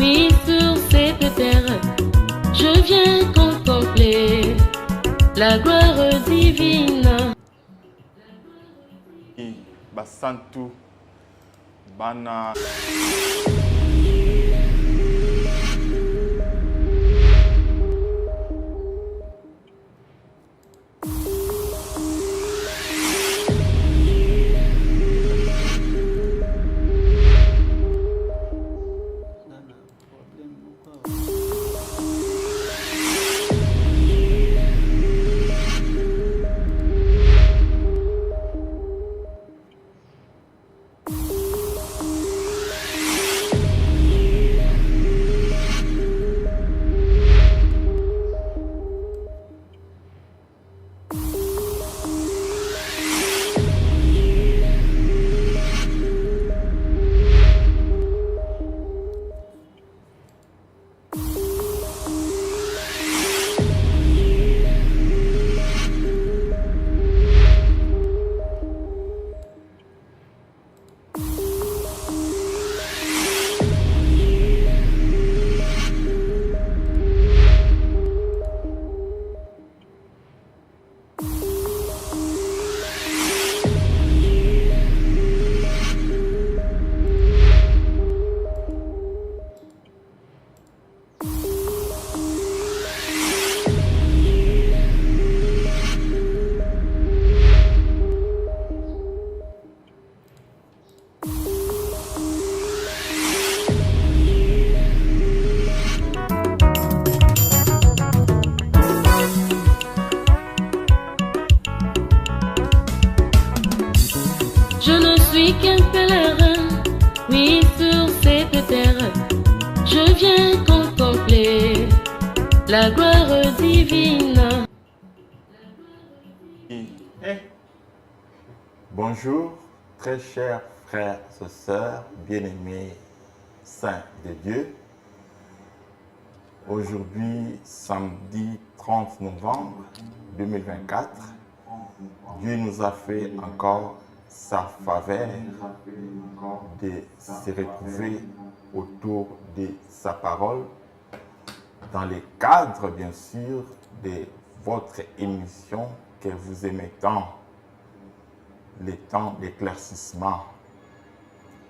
Oui, sur cette terre, je viens contempler la gloire divine. Basantu bana Je ne suis qu'un pèlerin, oui, sur cette terre, je viens contempler la gloire divine. Bonjour, très chers frères et sœurs, bien-aimés saints de Dieu. Aujourd'hui, samedi 30 novembre 2024, Dieu nous a fait encore sa faveur de se retrouver autour de sa parole dans le cadre, bien sûr, de votre émission que vous aimez tant, le temps d'éclaircissement.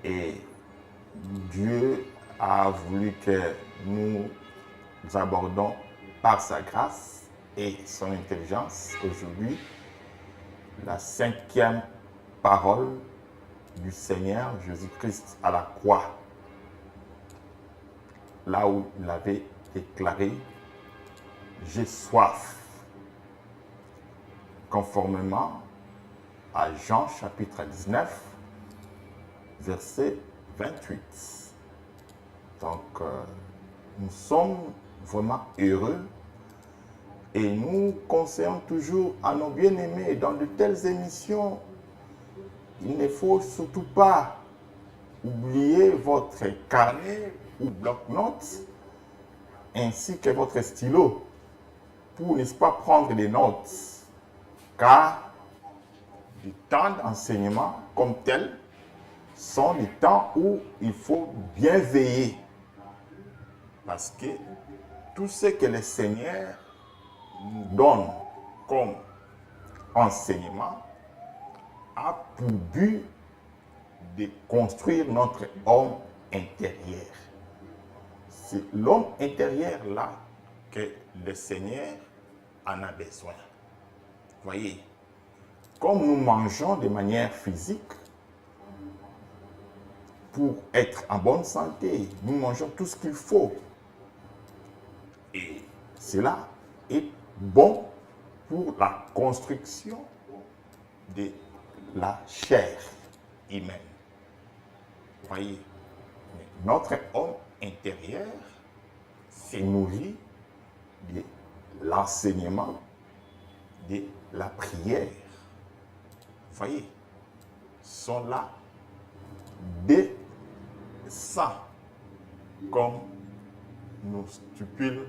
Et Dieu a voulu que nous abordons par sa grâce et son intelligence aujourd'hui la 5e parole du Seigneur Jésus-Christ à la croix, là où il avait déclaré « J'ai soif », conformément à Jean chapitre 19, verset 28. Donc, nous sommes vraiment heureux et nous conseillons toujours à nos bien-aimés dans de telles émissions, il ne faut surtout pas oublier votre carnet ou bloc-notes ainsi que votre stylo pour, n'est-ce pas, prendre des notes, car les temps d'enseignement comme tel sont les temps où il faut bien veiller, parce que tout ce que le Seigneur nous donne comme enseignement a pour but de construire notre homme intérieur. C'est l'homme intérieur là que le Seigneur en a besoin. Voyez, comme nous mangeons de manière physique, pour être en bonne santé, nous mangeons tout ce qu'il faut. Et cela est bon pour la construction de la chair humaine. Voyez, notre homme intérieur se nourrit de l'enseignement, de la prière. Voyez, sont là des saints, comme nous stipule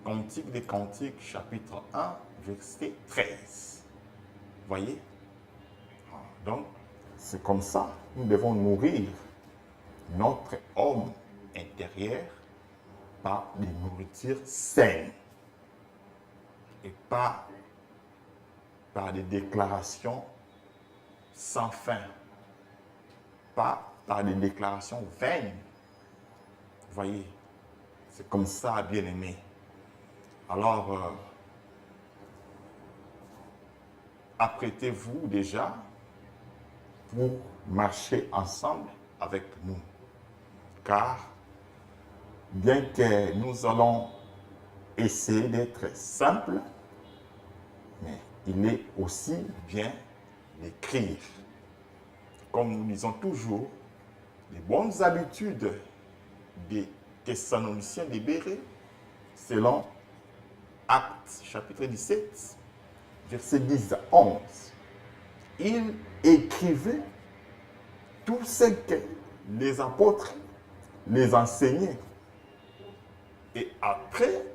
Cantique des Cantiques, chapitre 1, verset 13. Voyez? Donc, c'est comme ça, nous devons nourrir notre homme intérieur. prière par des nourritures saines et pas par des déclarations sans fin, pas par des déclarations vaines. Vous voyez, c'est comme ça, bien-aimés. Alors, apprêtez-vous déjà pour marcher ensemble avec nous. Car, bien que nous allons essayer d'être simples, mais il est aussi bien d'écrire. Comme nous disons toujours, les bonnes habitudes des Thessaloniciens des Bérets, selon Actes chapitre 17, versets 10 à 11. Il écrivait tout ce que les apôtres les enseignaient. Et après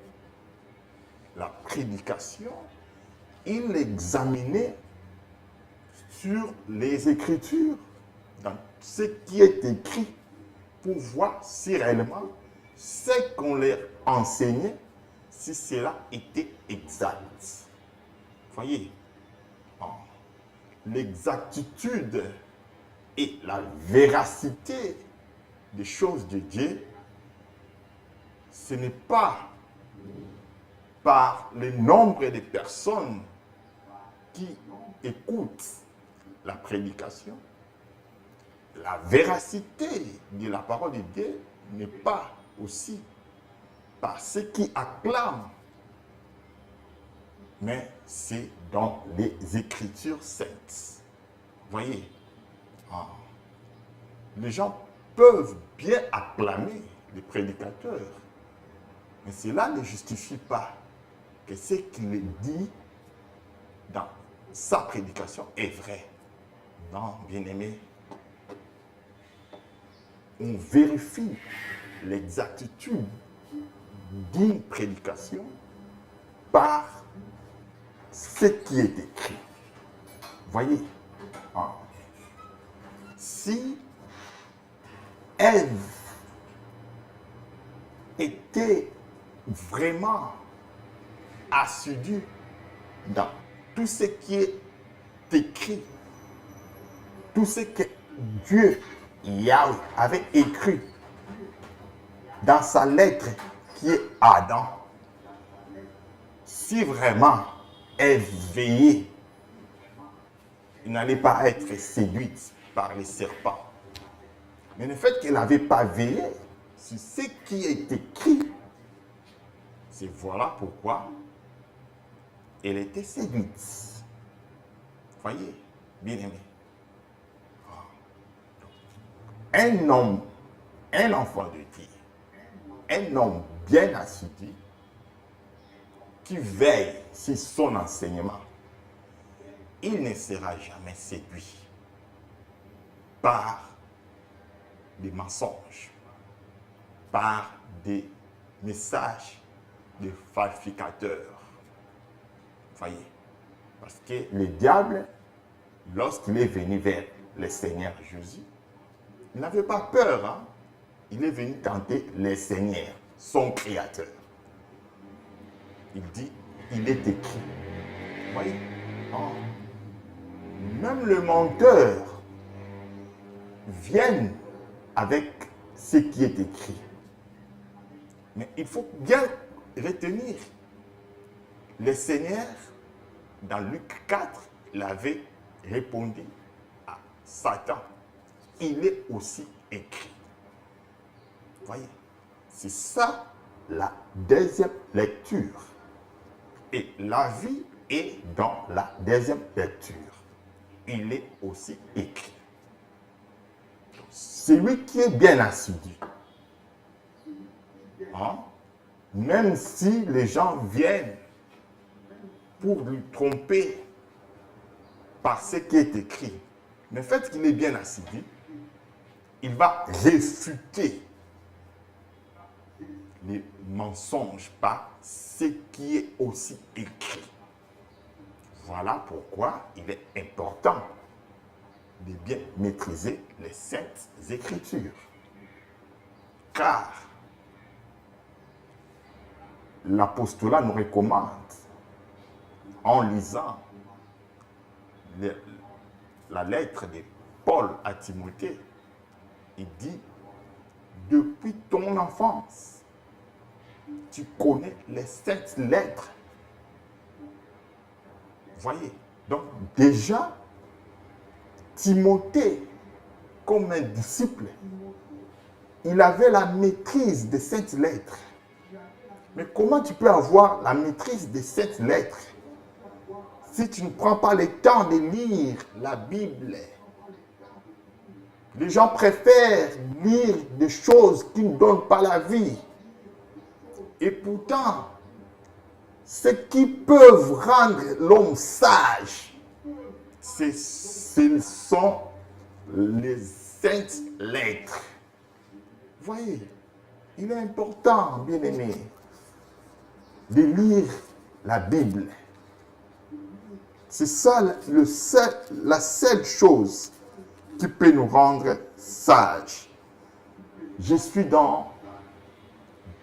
la prédication, il examinait sur les Écritures, dans ce qui est écrit, pour voir si réellement ce qu'on leur enseignait, si cela était exact. Voyez, l'exactitude et la véracité des choses de Dieu, ce n'est pas par le nombre de personnes qui écoutent la prédication. La véracité de la parole de Dieu n'est pas aussi par ceux qui acclament, mais c'est dans les Écritures saintes. Voyez, les gens peuvent bien acclamer les prédicateurs, mais cela ne justifie pas que ce qu'il dit dans sa prédication est vrai. Non, bien-aimé, on vérifie l'exactitude d'une prédication par ce qui est écrit. Voyez, si Ève était vraiment assidue dans tout ce qui est écrit, tout ce que Dieu Yahweh avait écrit dans sa lettre qui est Adam, si vraiment elle veillait, elle n'allait pas être séduite par les serpents. Mais le fait qu'elle n'avait pas veillé sur ce qui est écrit, c'est voilà pourquoi elle était séduite. Voyez, bien aimé. Un homme, un enfant de Dieu, un homme bien assidu, qui veille sur son enseignement, il ne sera jamais séduit par des mensonges, par des messages de falsificateurs. Voyez, parce que le diable, lorsqu'il est venu vers le Seigneur Jésus, il n'avait pas peur. Hein? Il est venu tenter le Seigneur, son Créateur. Il dit, il est écrit. Voyez, même le menteur vient avec ce qui est écrit. Mais il faut bien retenir, le Seigneur, dans Luc 4, il avait répondu à Satan. Il est aussi écrit. Voyez, c'est ça la deuxième lecture. Et la vie est dans la deuxième lecture. Il est aussi écrit. Celui qui est bien assidu, même si les gens viennent pour lui tromper par ce qui est écrit, mais le fait qu'il est bien assidu, il va réfuter les mensonges par ce qui est aussi écrit. Voilà pourquoi il est important de bien maîtriser les saintes Écritures. Car l'apostolat nous recommande, en lisant la lettre de Paul à Timothée, il dit, depuis ton enfance, tu connais les saintes lettres. Voyez, donc déjà, Timothée, comme un disciple, il avait la maîtrise des saintes lettres. Mais comment tu peux avoir la maîtrise des saintes lettres si tu ne prends pas le temps de lire la Bible? Les gens préfèrent lire des choses qui ne donnent pas la vie. Et pourtant, ce qui peuvent rendre l'homme sage, ce sont les saintes lettres. Voyez, il est important, bien aimé, de lire la Bible. C'est ça la seule chose qui peut nous rendre sages. Je suis dans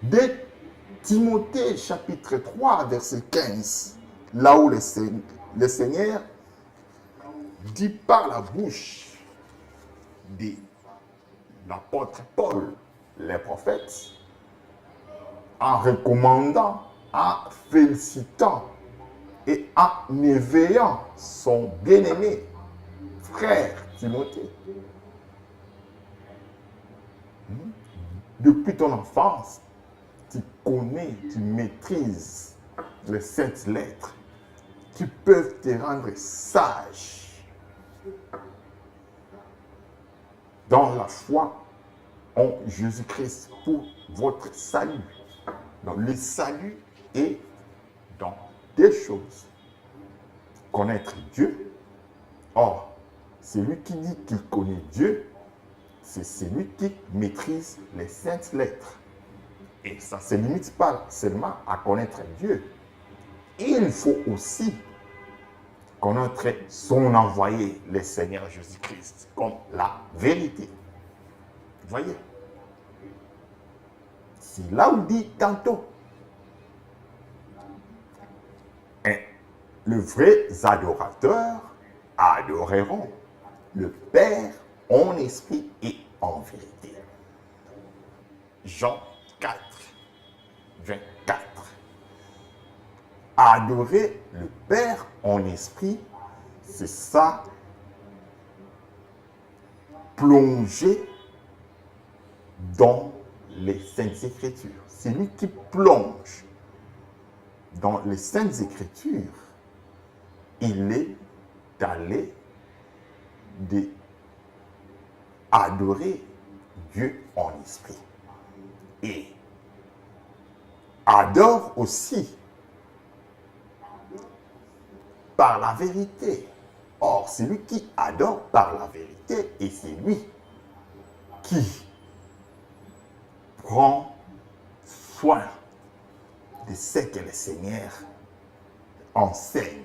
2 Timothée chapitre 3 verset 15, là où le Seigneur dit par la bouche de l'apôtre Paul, les prophètes, en recommandant, en félicitant et en éveillant son bien-aimé frère Timothée. Depuis ton enfance, tu connais, tu maîtrises les saintes lettres qui peuvent te rendre sage dans la foi en Jésus-Christ pour votre salut. Donc le salut est dans des choses. Connaître Dieu. Or, celui qui dit qu'il connaît Dieu, c'est celui qui maîtrise les saintes lettres. Et ça ne se limite pas seulement à connaître Dieu. Il faut aussi connaître son envoyé, le Seigneur Jésus-Christ, comme la vérité. Vous voyez? C'est là où il dit tantôt. Et les vrais adorateurs adoreront le Père en esprit et en vérité. Jean 4, 24. Adorer le Père en esprit, c'est ça, plonger dans les Saintes Écritures. C'est lui qui plonge dans les Saintes Écritures. Il est allé adorer Dieu en esprit. Et adore aussi par la vérité. Or, celui qui adore par la vérité, et c'est lui qui prend soin de ce que le Seigneur enseigne.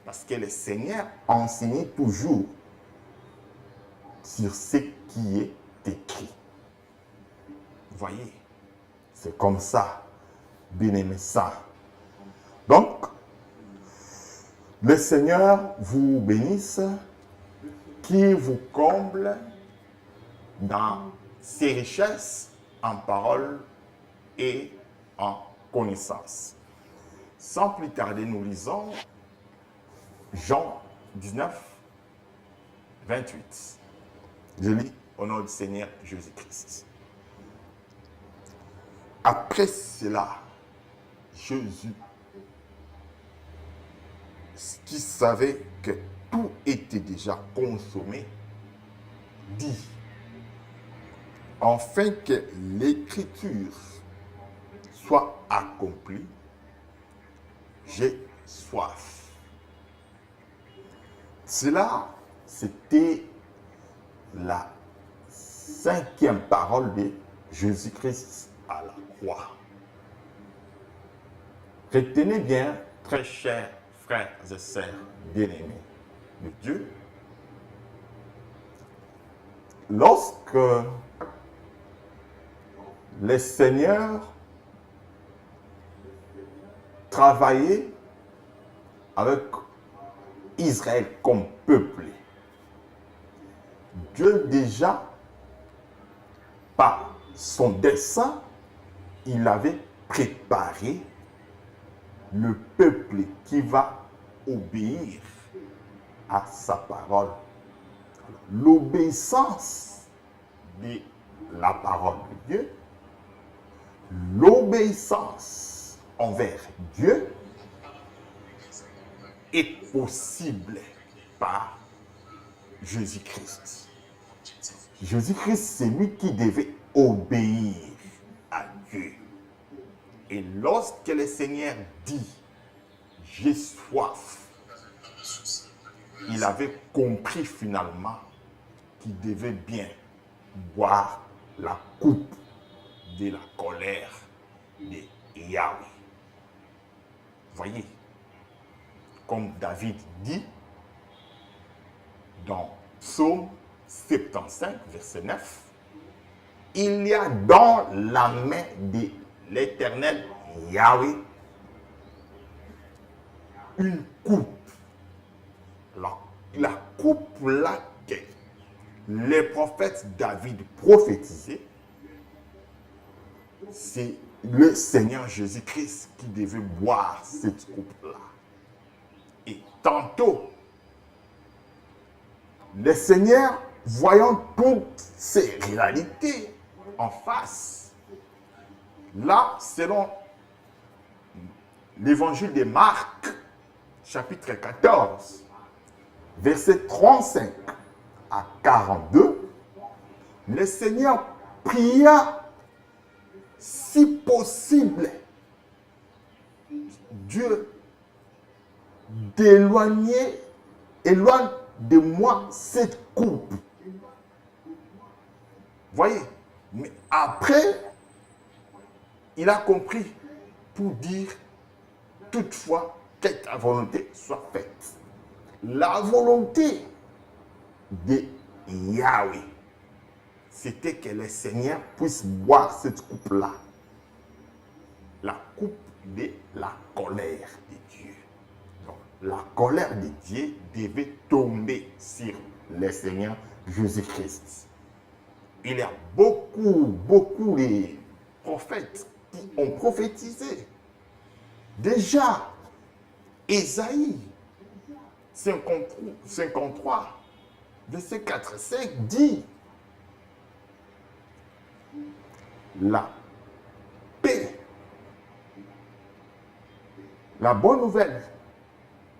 Parce que le Seigneur enseigne toujours sur ce qui est écrit. Vous voyez, c'est comme ça, bien-aimé ça. Donc, le Seigneur vous bénisse, qui vous comble dans ses richesses en parole et en connaissance. Sans plus tarder, nous lisons Jean 19, 28. Je lis au nom du Seigneur Jésus-Christ. Après cela, Jésus, qui savait que tout était déjà consommé, dit, afin que l'écriture soit accomplie, j'ai soif. Cela, c'était la 5e parole de Jésus-Christ à la croix. Retenez bien, très chers frères et sœurs bien-aimés de Dieu, lorsque le Seigneur travailler avec Israël comme peuple. Dieu déjà, par son dessein, il avait préparé le peuple qui va obéir à sa parole. L'obéissance de la parole de Dieu, l'obéissance envers Dieu est possible par Jésus-Christ. Jésus-Christ, c'est lui qui devait obéir à Dieu. Et lorsque le Seigneur dit « j'ai soif », il avait compris finalement qu'il devait bien boire la coupe de la colère de Yahweh. Voyez, comme David dit dans Psaume 75, verset 9, « Il y a dans la main de l'Éternel Yahweh une coupe. » La coupe là que les prophètes David prophétisaient, c'est le Seigneur Jésus-Christ qui devait boire cette coupe-là. Et tantôt, le Seigneur, voyant toutes ces réalités en face, là, selon l'évangile de Marc, chapitre 14, verset 35 à 42, le Seigneur pria, si possible, Dieu, éloigne de moi cette coupe. Voyez, mais après, il a compris pour dire, toutefois, que ta volonté soit faite. La volonté de Yahweh, c'était que le Seigneur puisse boire cette coupe-là. La coupe de la colère de Dieu. Donc, la colère de Dieu devait tomber sur le Seigneur Jésus-Christ. Il y a beaucoup de prophètes qui ont prophétisé. Déjà, Ésaïe 53, verset 4 et 5 dit la paix, la bonne nouvelle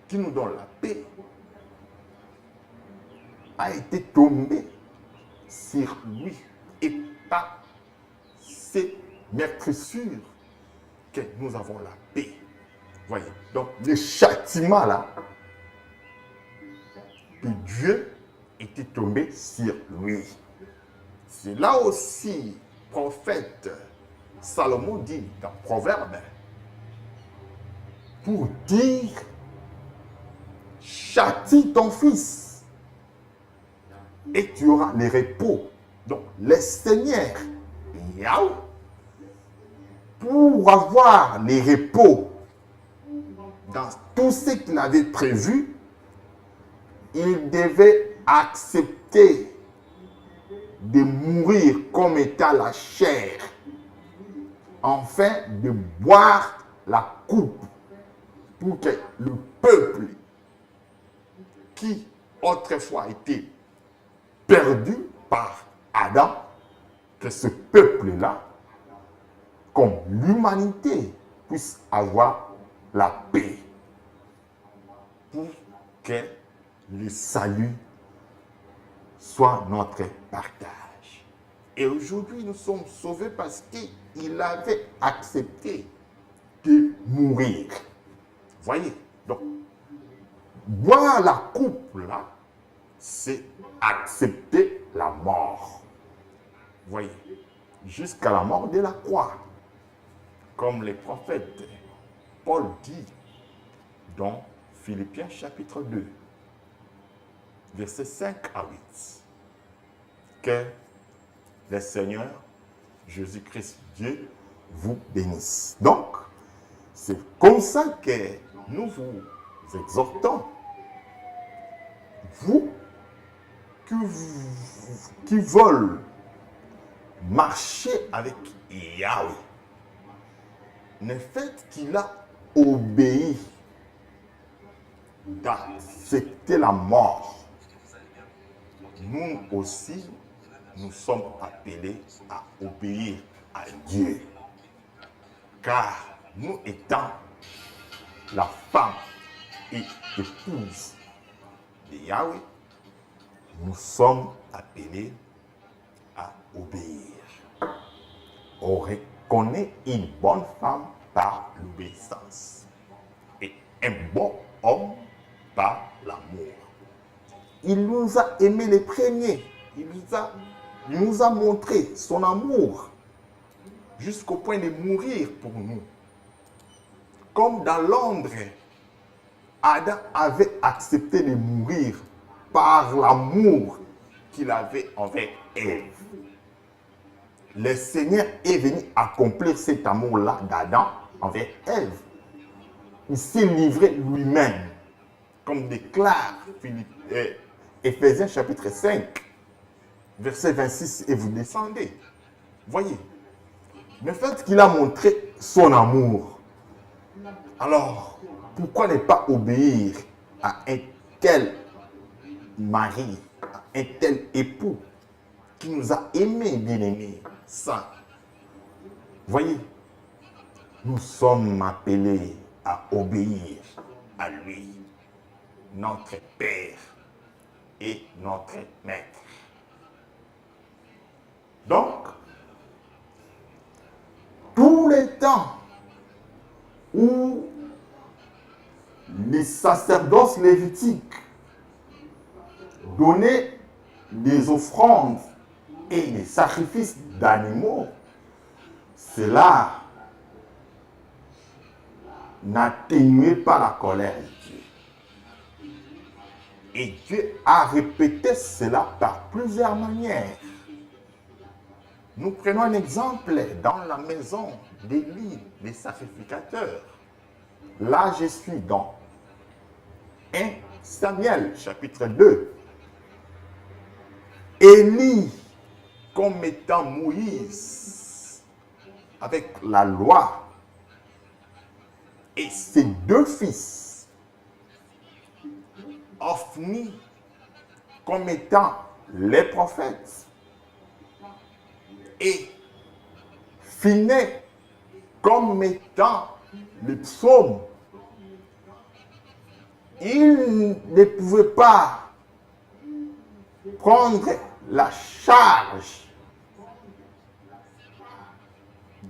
qui nous donne la paix a été tombée sur lui et par ces meurtrissures que nous avons la paix. Voyez, donc le châtiment là de Dieu était tombé sur lui. C'est là aussi, prophète Salomon dit dans Proverbe, pour dire, châtie ton fils et tu auras le repos. Donc, le Seigneur, Yahweh, pour avoir le repos dans tout ce qu'il avait prévu, il devait accepter de mourir comme étant la chair, afin de boire la coupe pour que le peuple qui autrefois était perdu par Adam, que ce peuple-là, comme l'humanité, puisse avoir la paix pour que le salut soit notre partage. Et aujourd'hui, nous sommes sauvés parce qu'il avait accepté de mourir. Voyez, donc, boire la coupe là, c'est accepter la mort. Voyez, jusqu'à la mort de la croix. Comme les prophètes, Paul dit dans Philippiens chapitre 2, versets 5 à 8, que le Seigneur Jésus-Christ Dieu vous bénisse. Donc, C'est comme ça que nous vous exhortons. Vous qui veulent marcher avec Yahweh, le fait qu'il a obéi d'accepter la mort, nous aussi, nous sommes appelés à obéir à Dieu. Car nous étant la femme et épouse de Yahweh, nous sommes appelés à obéir. On reconnaît une bonne femme par l'obéissance et un bon homme par l'amour. Il nous a aimés les premiers. Il nous a montré son amour jusqu'au point de mourir pour nous. Comme dans l'ombre, Adam avait accepté de mourir par l'amour qu'il avait envers Ève. Le Seigneur est venu accomplir cet amour-là d'Adam envers Ève. Il s'est livré lui-même, comme déclare Éphésiens chapitre 5, verset 26, et vous descendez. Voyez, le fait qu'il a montré son amour, alors pourquoi ne pas obéir à un tel mari, à un tel époux qui nous a aimés, bien-aimés, saints? Voyez, nous sommes appelés à obéir à lui, notre Père et notre Maître. Donc, tout le temps où les sacerdoces lévitiques donnaient des offrandes et des sacrifices d'animaux, cela n'atténuait pas la colère de Dieu. Et Dieu a répété cela par plusieurs manières. Nous prenons un exemple dans la maison d'Élie, des sacrificateurs. Là, je suis dans 1 Samuel, chapitre 2. Élie, comme étant Moïse, avec la loi, et ses deux fils, Ophni, comme étant les prophètes, et Phiné, comme étant les psaumes. Il ne pouvait pas prendre la charge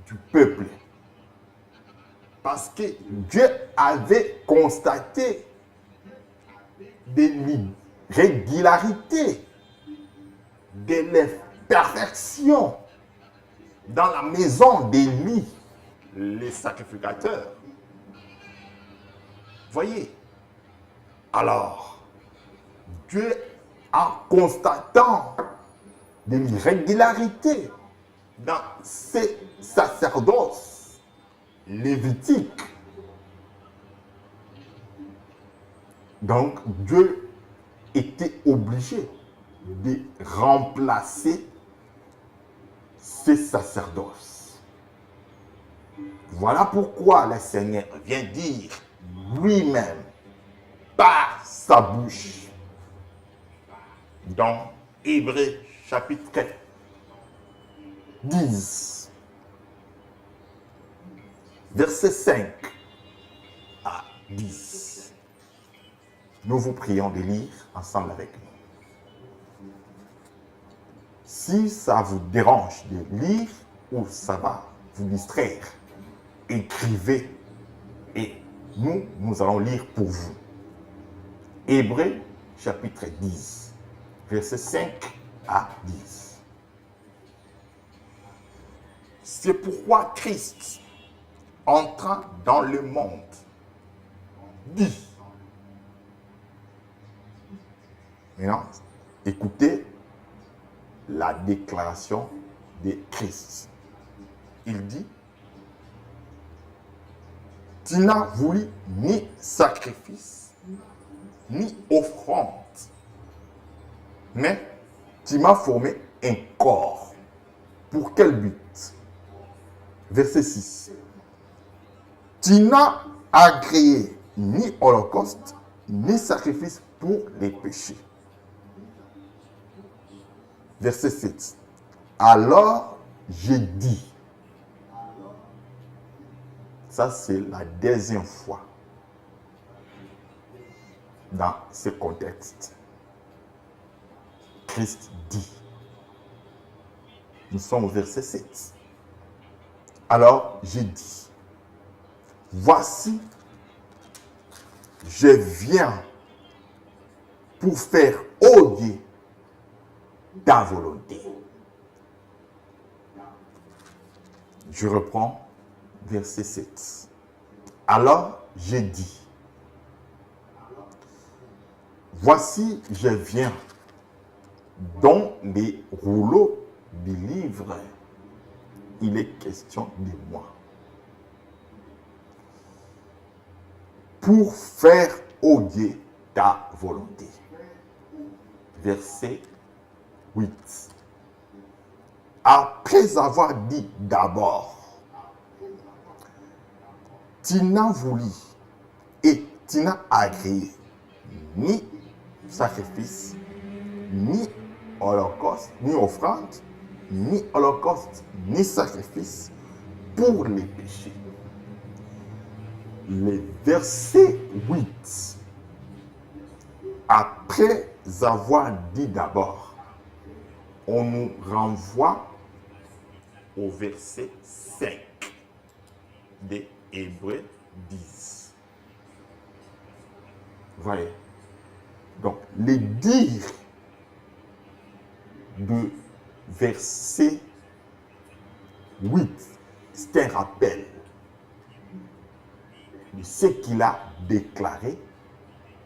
du peuple parce que Dieu avait constaté des irrégularités, des imperfections dans la maison d'Élie, les sacrificateurs. Voyez, alors, Dieu, en constatant des irrégularités dans ces sacerdoces lévitiques, donc Dieu était obligé de remplacer ces sacerdoces. Voilà pourquoi le Seigneur vient dire lui-même par sa bouche dans Hébreux chapitre 10, verset 5 à 10. Nous vous prions de lire ensemble avec nous. Si ça vous dérange de lire ou ça va vous distraire, écrivez et nous allons lire pour vous. Hébreux chapitre 10, verset 5 à 10. C'est pourquoi Christ, entrant dans le monde, dit. Maintenant, écoutez la déclaration de Christ. Il dit, tu n'as voulu ni sacrifice, ni offrande, mais tu m'as formé un corps. Pour quel but? Verset 6. Tu n'as agréé ni holocauste, ni sacrifice pour les péchés. Verset 7. Alors j'ai dit, ça c'est la deuxième fois dans ce contexte. Christ dit. Nous sommes au verset 7. Alors j'ai dit, voici, je viens pour faire odier ta volonté. Je reprends verset 7. Alors j'ai dit, voici, je viens. Dans les rouleaux du livre, il est question de moi. Pour faire odier ta volonté. Verset 8. Après avoir dit d'abord, tu n'as voulu et tu n'as agréé ni sacrifice, ni holocauste, ni offrande, ni holocauste, ni sacrifice pour les péchés. Le verset 8, après avoir dit d'abord, on nous renvoie au verset 5 de Hébreux 10. Voyez. Donc, les dires de verset 8, c'est un rappel de ce qu'il a déclaré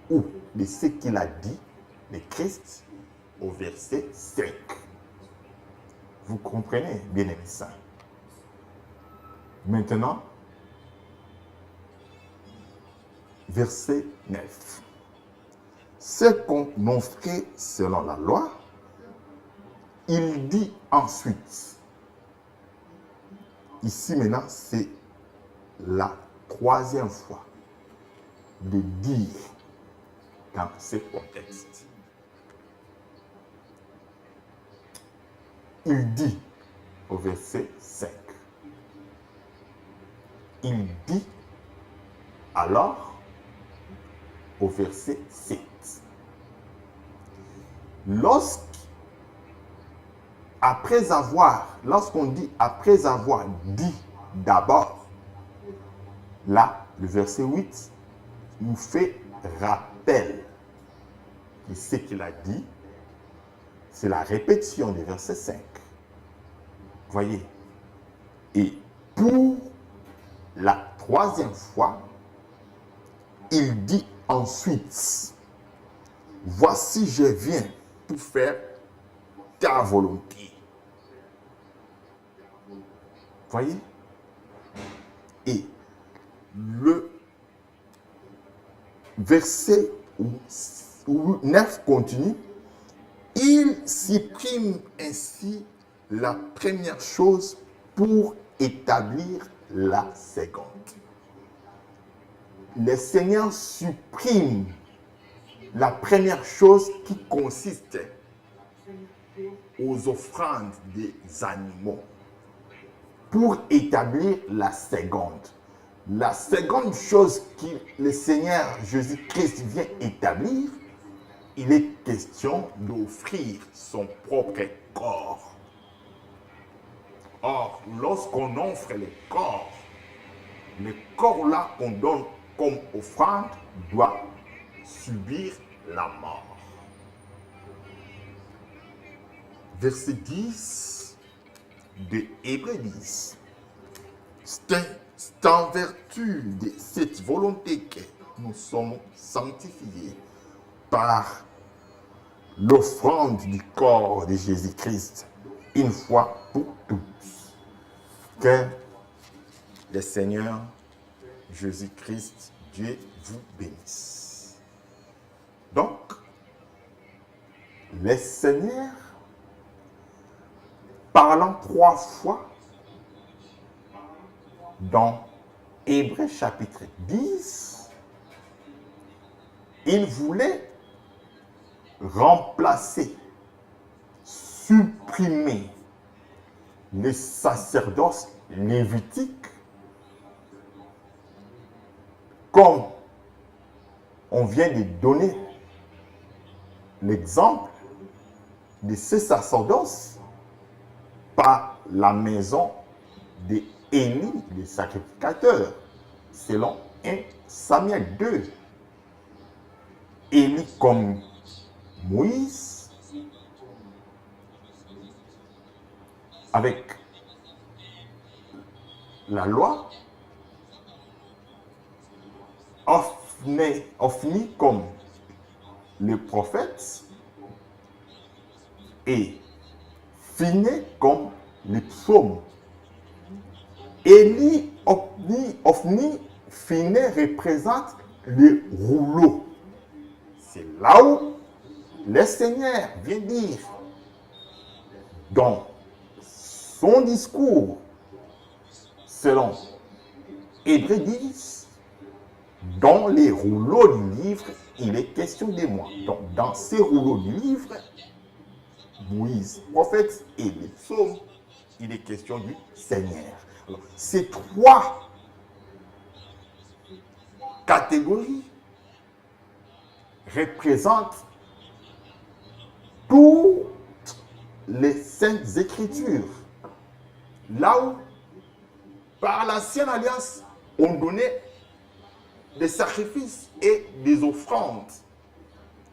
ou de ce qu'il a dit, le Christ, au verset 5. Vous comprenez, bien-aimés saints? Maintenant, verset 9. Ce qu'on offrait selon la loi, il dit ensuite, ici maintenant, c'est la troisième fois de dire dans ce contexte. Il dit au verset 5, il dit alors au verset 7, lorsqu'on dit après avoir dit d'abord, là, le verset 8 nous fait rappel de ce qu'il a dit. C'est la répétition du verset 5. Voyez. Et pour la troisième fois, il dit ensuite, voici je viens pour faire ta volonté. Voyez? Et le verset 9 continue, il supprime ainsi la première chose pour établir la seconde. Le Seigneur supprime la première chose qui consiste aux offrandes des animaux pour établir la seconde. La seconde chose que le Seigneur Jésus-Christ vient établir, il est question d'offrir son propre corps. Or, lorsqu'on offre le corps là qu'on donne comme offrande doit subir la mort. Verset 10 de Hébreux 10. C'est en vertu de cette volonté que nous sommes sanctifiés par l'offrande du corps de Jésus-Christ une fois pour toutes. Que le Seigneur Jésus-Christ, Dieu vous bénisse. Donc, le Seigneur, parlant 3 fois dans Hébreux chapitre 10, il voulait remplacer, supprimer le sacerdoce lévitique comme on vient de donner l'exemple de ce sacerdoce par la maison d'Élie, le sacrificateur, selon 1 Samuel 2. Élie comme Moïse, avec la loi, Ophni comme le prophète et Phiné comme les psaumes. Élie, Ophni, Phiné représente le rouleau. C'est là où le Seigneur vient dire dans son discours, selon Hébreux 10, dans les rouleaux du livre, il est question de moi. Donc, dans ces rouleaux du livre, Moïse, prophète et les psaumes, il est question du Seigneur. Alors, ces 3 catégories représentent toutes les saintes écritures. Là où, par l'ancienne alliance, on donnait des sacrifices et des offrandes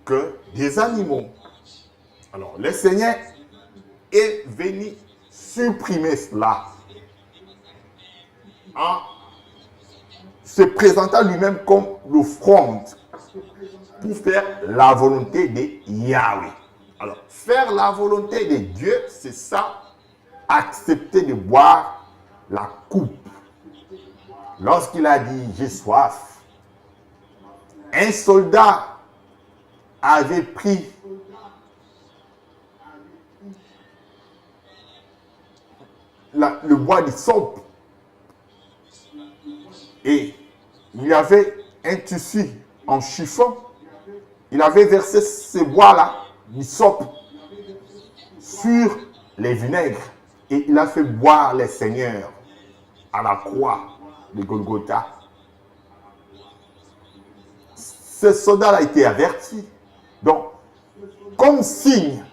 que des animaux. Alors, le Seigneur est venu supprimer cela en se présentant lui-même comme l'offrande pour faire la volonté de Yahweh. Alors, faire la volonté de Dieu, c'est ça, accepter de boire la coupe. Lorsqu'il a dit « j'ai soif », un soldat avait pris le bois d'hysope et il y avait un tissu en chiffon. Il avait versé ce bois-là, d'hysope, sur les vinaigres et il a fait boire les seigneurs à la croix de Golgotha. Ce soldat a été averti. Donc, comme signe,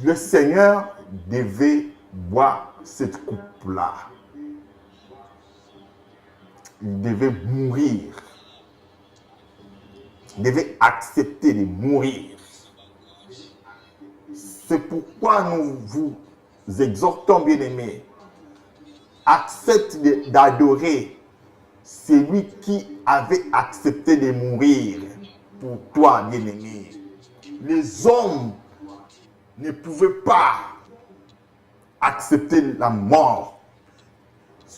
le Seigneur devait boire cette coupe-là. Il devait mourir. Il devait accepter de mourir. C'est pourquoi nous vous exhortons, bien-aimés, accepte d'adorer celui qui avait accepté de mourir pour toi, bien-aimé. Les hommes ne pouvaient pas accepter la mort.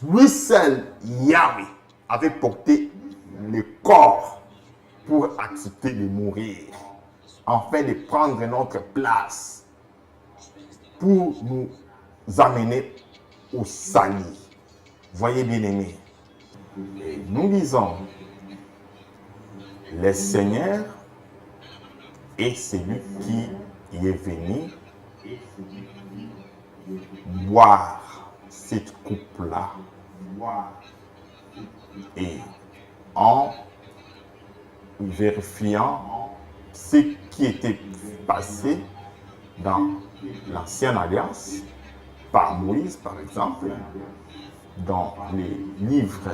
Lui seul, Yahweh, avait porté le corps pour accepter de mourir, afin de prendre notre place pour nous amener au salut. Voyez, bien-aimés, nous lisons, le Seigneur est celui qui est venu boire cette coupe-là et en vérifiant ce qui était passé dans l'ancienne alliance par Moïse, par exemple, dans les livres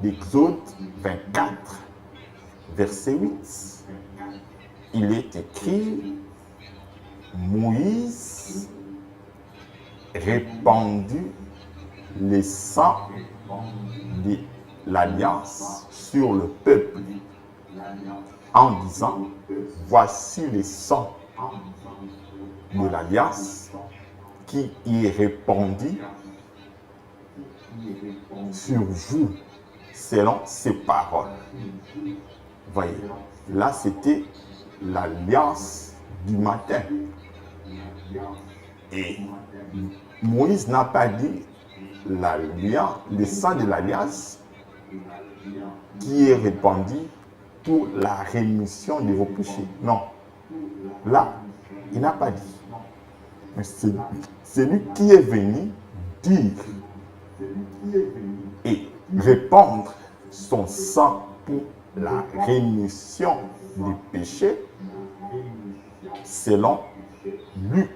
d'Exode 24, verset 8, il est écrit: Moïse répandit le sang de l'alliance sur le peuple en disant: voici le sang de l'alliance qui y est répandu sur vous selon ses paroles. Voyez, là c'était l'alliance du matin. Et Moïse n'a pas dit l'alliance, le sang de l'alliance qui est répandu pour la rémission de vos péchés. Non. Là, il n'a pas dit. Mais c'est lui qui est venu dire et répandre son sang pour la rémission des péchés selon Luc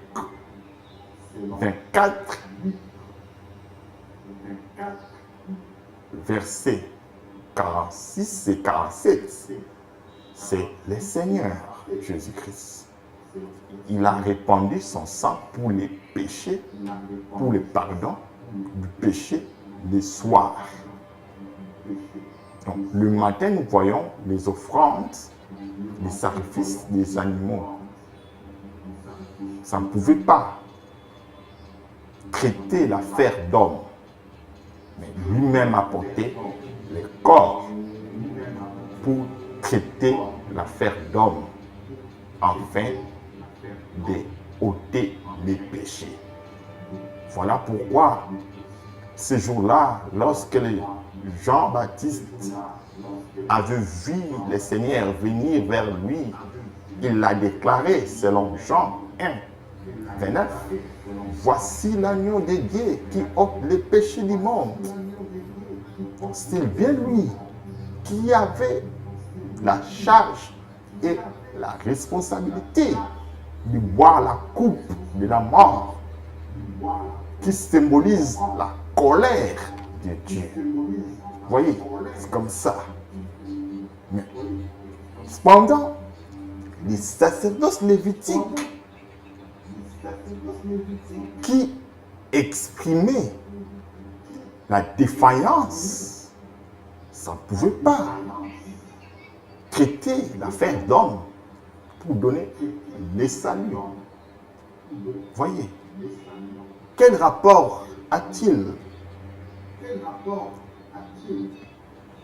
24, versets 46 et 47. C'est le Seigneur Jésus-Christ. Il a répandu son sang pour les péchés, pour le pardon du péché le soir. Donc, le matin, nous voyons les offrandes, les sacrifices des animaux. Ça ne pouvait pas traiter l'affaire d'homme, mais lui-même apporter les corps pour traiter l'affaire d'homme, afin de ôter les péchés. Voilà pourquoi, ce jour-là, lorsque Jean-Baptiste avait vu le Seigneur venir vers lui, il l'a déclaré selon Jean 1, 29. Voici l'agneau de Dieu qui ôte les péchés du monde. C'est bien lui qui avait la charge et la responsabilité de boire la coupe de la mort qui symbolise la colère de Dieu. Vous voyez, c'est comme ça. Mais, cependant, les sacerdoces lévitiques qui exprimaient la défaillance, ça ne pouvait pas traiter l'affaire d'homme pour donner les saluts. Voyez, quel rapport a-t-il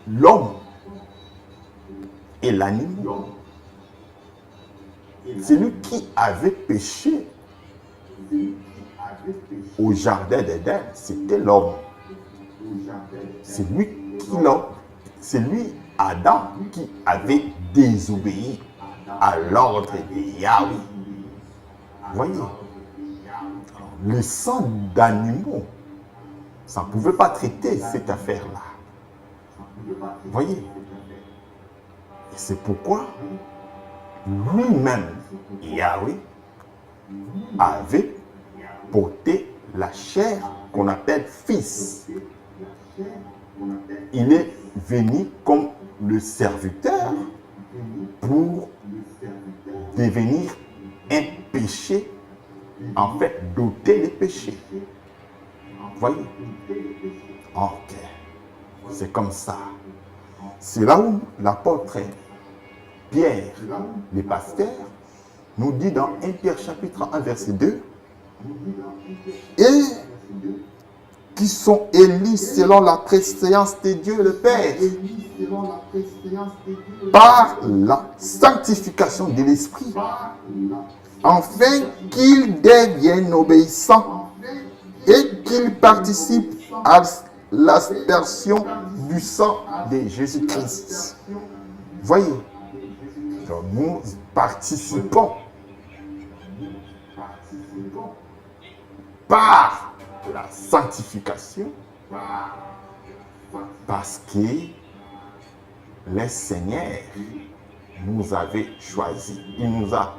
l'homme et l'animal? Celui qui avait péché au jardin d'Éden, c'était l'homme. C'est lui, Adam, qui avait désobéi à l'ordre de Yahweh. Voyez, le sang d'animaux, ça ne pouvait pas traiter cette affaire-là. Voyez, et c'est pourquoi lui-même, Yahweh, avait porté la chair qu'on appelle fils. Il est venu comme le serviteur pour devenir un péché, en fait, d'ôter les péchés. Voyez? Ok. C'est comme ça. C'est là où l'apôtre Pierre, le pasteur, nous dit dans 1 Pierre chapitre 1, verset 2, et qui sont élus selon la préséance de Dieu le Père, par la sanctification de l'Esprit, afin qu'ils deviennent obéissants et qu'ils participent à l'aspersion du sang de Jésus-Christ. Voyez, donc nous participons par la sanctification, parce que le Seigneur nous avait choisis. Il nous a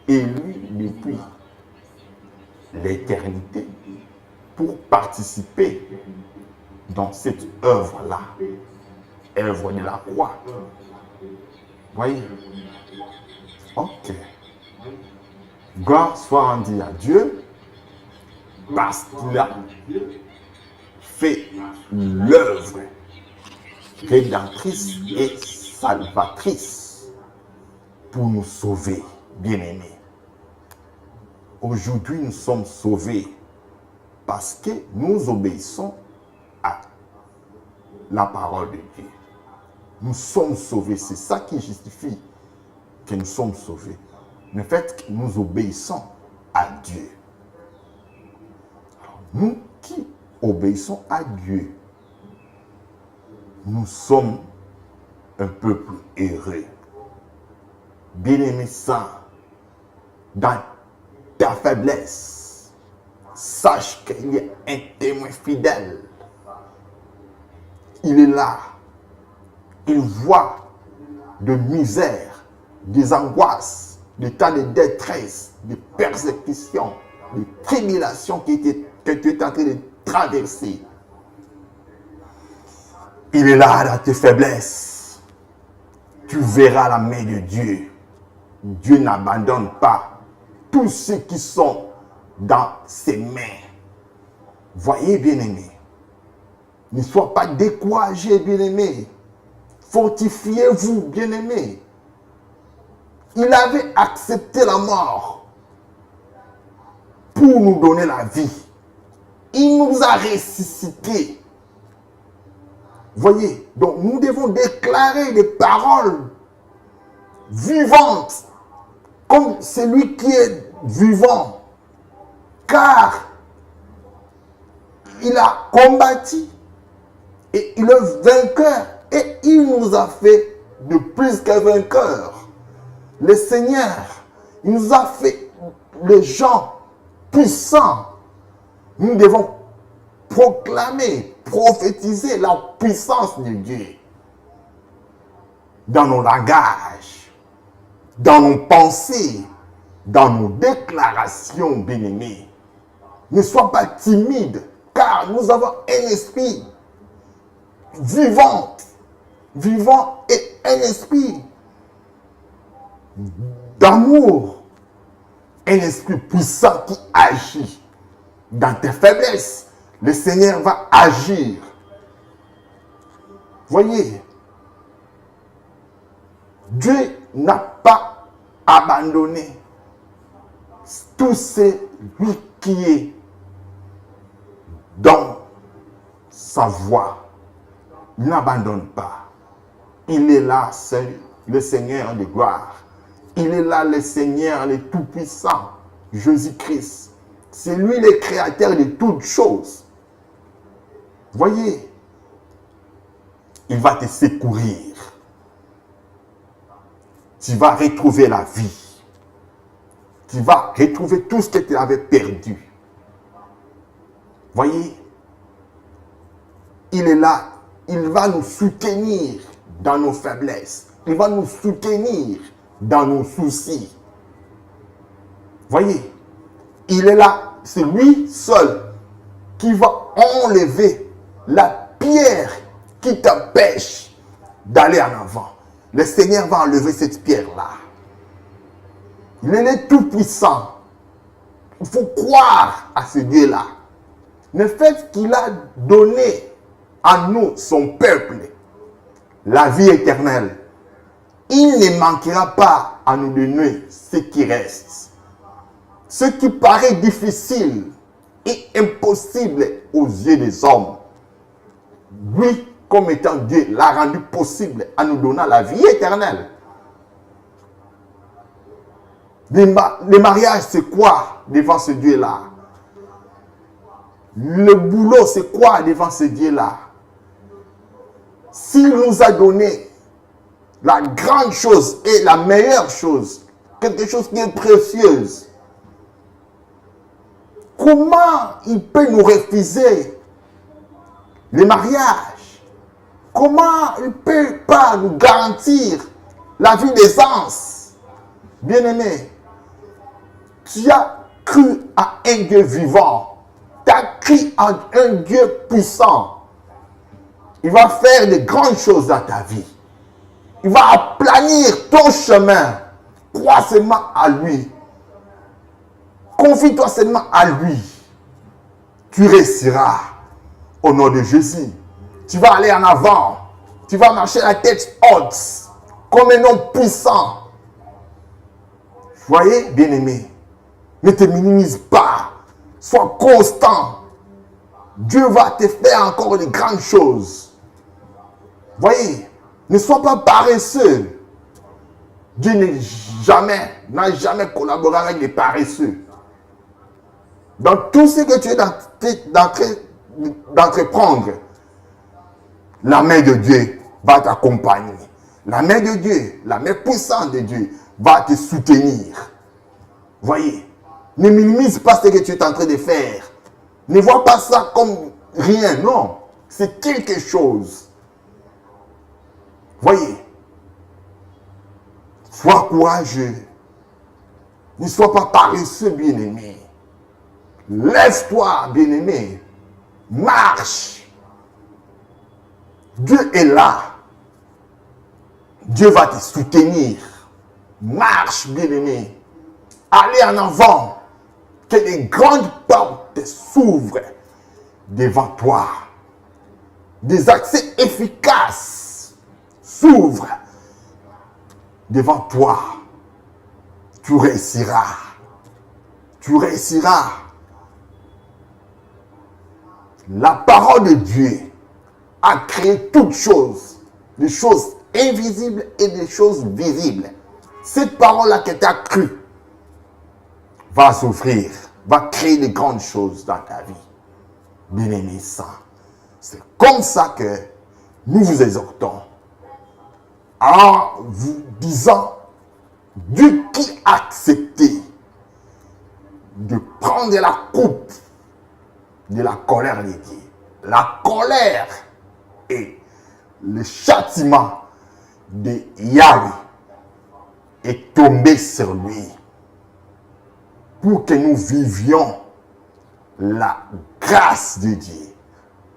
élus depuis l'éternité pour participer dans cette œuvre-là, œuvre de la croix. Voyez? Ok. Gloire soit rendue à Dieu parce qu'il a fait l'œuvre rédemptrice et salvatrice pour nous sauver, bien-aimés. Aujourd'hui, nous sommes sauvés parce que nous obéissons la parole de Dieu. Nous sommes sauvés. C'est ça qui justifie que nous sommes sauvés. Le fait que nous obéissons à Dieu. Alors, nous qui obéissons à Dieu, nous sommes un peuple heureux. Bien-aimé saint, dans ta faiblesse, sache qu'il y a un témoin fidèle. Il est là. Il voit de misère, des angoisses, des tas de détresse, des persécutions, des tribulations que tu es en train de traverser. Il est là dans tes faiblesses. Tu verras la main de Dieu. Dieu n'abandonne pas tous ceux qui sont dans ses mains. Voyez, bien-aimés, ne sois pas découragé, bien-aimé. Fortifiez-vous, bien-aimés. Il avait accepté la mort pour nous donner la vie. Il nous a ressuscités. Voyez, donc nous devons déclarer des paroles vivantes comme celui qui est vivant. Car il a combattu et il est vainqueur et il nous a fait de plus qu'un vainqueur. Le Seigneur, il nous a fait des gens puissants. Nous devons proclamer, prophétiser la puissance de Dieu dans nos langages, dans nos pensées, dans nos déclarations, bien-aimés. Ne sois pas timide, car nous avons un esprit vivant et un esprit d'amour, un esprit puissant qui agit dans tes faiblesses. Le Seigneur va agir. Voyez, Dieu n'a pas abandonné tout celui qui est dans sa voie. Il n'abandonne pas. Il est là, le Seigneur de gloire. Il est là, le Seigneur, le Tout-Puissant, Jésus-Christ. C'est lui le créateur de toutes choses. Voyez, il va te secourir. Tu vas retrouver la vie. Tu vas retrouver tout ce que tu avais perdu. Voyez, il est là. Il va nous soutenir dans nos faiblesses. Il va nous soutenir dans nos soucis. Voyez, il est là. C'est lui seul qui va enlever la pierre qui t'empêche d'aller en avant. Le Seigneur va enlever cette pierre-là. Il est tout-puissant. Il faut croire à ce Dieu-là. Le fait qu'il a donné à nous, son peuple, la vie éternelle, il ne manquera pas à nous donner ce qui reste. Ce qui paraît difficile et impossible aux yeux des hommes, lui, comme étant Dieu, l'a rendu possible en nous donnant la vie éternelle. Le mariage, c'est quoi devant ce Dieu-là? Le boulot, c'est quoi devant ce Dieu-là? S'il nous a donné la grande chose et la meilleure chose, quelque chose qui est précieuse, comment il peut nous refuser le mariage? Comment il ne peut pas nous garantir la vie d'aisance? Bien-aimé, tu as cru à un Dieu vivant. Tu as cru à un Dieu puissant. Il va faire de grandes choses dans ta vie. Il va aplanir ton chemin. Crois seulement à lui. Confie-toi seulement à lui. Tu réussiras au nom de Jésus. Tu vas aller en avant. Tu vas marcher la tête haute comme un homme puissant. Voyez, bien-aimé, ne te minimise pas. Sois constant. Dieu va te faire encore de grandes choses. Voyez, ne sois pas paresseux. Dieu n'a jamais collaboré avec les paresseux. Dans tout ce que tu es d'entreprendre, la main de Dieu va t'accompagner. La main de Dieu, la main puissante de Dieu va te soutenir. Voyez, ne minimise pas ce que tu es en train de faire. Ne vois pas ça comme rien, non. C'est quelque chose. Voyez, sois courageux. Ne sois pas paresseux, bien-aimé. Lève-toi, bien-aimé. Marche. Dieu est là. Dieu va te soutenir. Marche, bien-aimé. Allez en avant. Que les grandes portes s'ouvrent devant toi. Des accès efficaces s'ouvrent devant toi. Tu réussiras. Tu réussiras. La parole de Dieu a créé toutes choses, des choses invisibles et des choses visibles. Cette parole-là que tu as crue va s'ouvrir, va créer de grandes choses dans ta vie. Bien-aimé saint, c'est comme ça que nous vous exhortons en vous disant Dieu qui a accepté de prendre la coupe de la colère de Dieu. La colère et le châtiment de Yahweh est tombé sur lui pour que nous vivions la grâce de Dieu.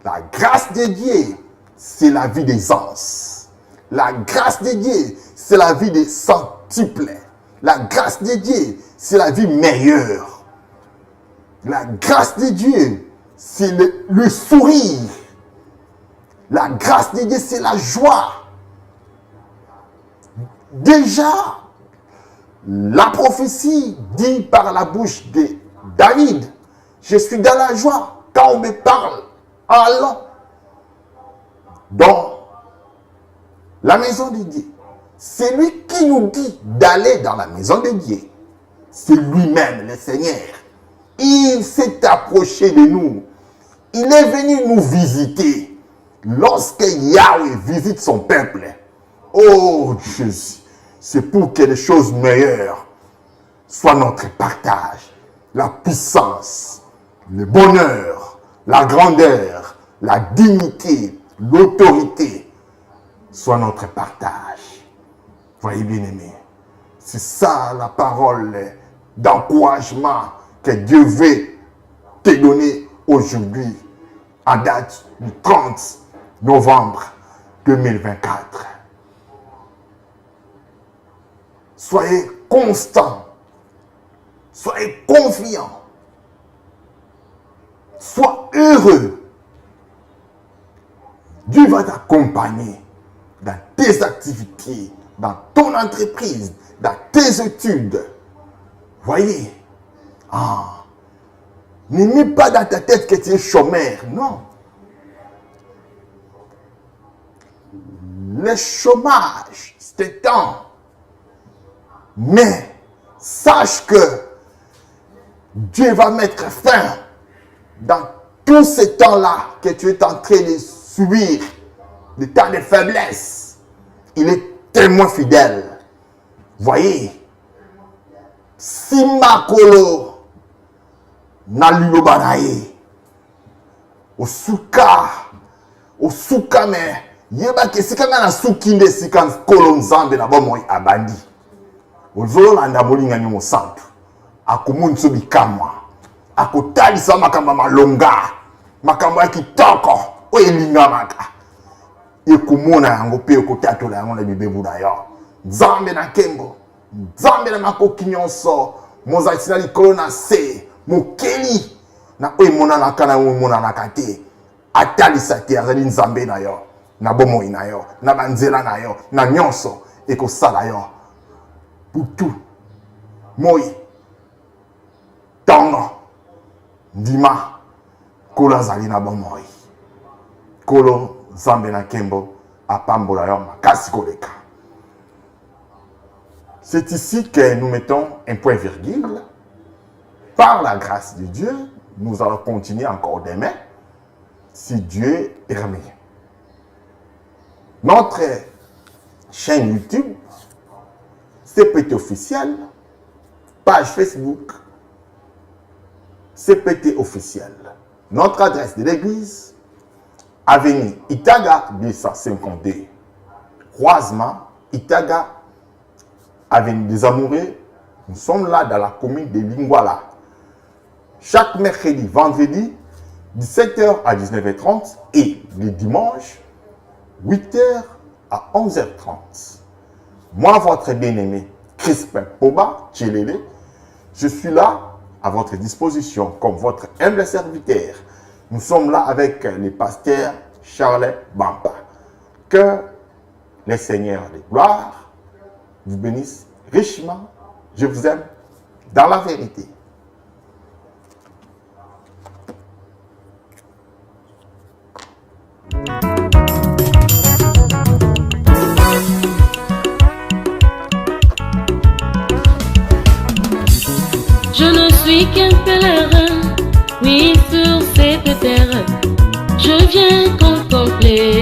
La grâce de Dieu, c'est la vie des anges. La grâce de Dieu, c'est la vie des centuples. La grâce de Dieu, c'est la vie meilleure. La grâce de Dieu, c'est le sourire. La grâce de Dieu, c'est la joie. Déjà, la prophétie dit par la bouche de David, je suis dans la joie quand on me parle en allant dans la maison de Dieu. C'est lui qui nous dit d'aller dans la maison de Dieu. C'est lui-même, le Seigneur. Il s'est approché de nous. Il est venu nous visiter. Lorsque Yahweh visite son peuple, oh Jésus, c'est pour que les choses meilleures soient notre partage. La puissance, le bonheur, la grandeur, la dignité, l'autorité soient notre partage. Voyez bien aimé, c'est ça la parole d'encouragement que Dieu veut te donner aujourd'hui, en date du 30 novembre 2024. Soyez constants, soyez confiants, sois heureux. Dieu va t'accompagner dans tes activités, dans ton entreprise, dans tes études. Voyez, ne mets pas dans ta tête que tu es chômeur, non. Le chômage, c'est temps. Mais sache que Dieu va mettre fin dans tout ce temps-là que tu es en train de subir, des temps de faiblesse. Il est tellement fidèle. Voyez, si makolo na lulobanaye osuka me yeba ke sika na suki nde sika kolo nzambe na bomoi abandi ozolanda molingani mosantu akumunso bikamwa akotalisa makambo malonga makambo ya kitoko oyo elingamaka ekomona yango mpe ekotatola yango na bibebu na yo. Nzambe na nkembo, nzambe na makoki nyonso, mozalisi na likolo na se mokeli na oyo emonanaka na oyo emonanaka te, atalisa te azali nzambe na yo, na bomoi na yo, na banzela na yo, na nyonso ekosala yo putu moi ntongo ndima kolo azali na bomoi. Kolo nzambe na nkembo à Pambola Makasi Koleka. C'est ici que nous mettons un point virgule. Par la grâce de Dieu, nous allons continuer encore demain, si Dieu permet. Notre chaîne YouTube, CPT officiel, page Facebook, CPT officiel. Notre adresse de l'église, avenue Itaga 252, croisement Itaga, avenue des Amoureux. Nous sommes là dans la commune de Lingwala. Chaque mercredi, vendredi, 17h à 19h30 et le dimanche, 8h à 11h30. Moi, votre bien-aimé, Crispin Poba Tchelele, je suis là à votre disposition comme votre humble serviteur. Nous sommes là avec le pasteur Charles Bampa. Que les seigneurs de gloire vous bénissent richement. Je vous aime dans la vérité. Je ne suis qu'un pèlerin, oui, sur cette terre, je viens contempler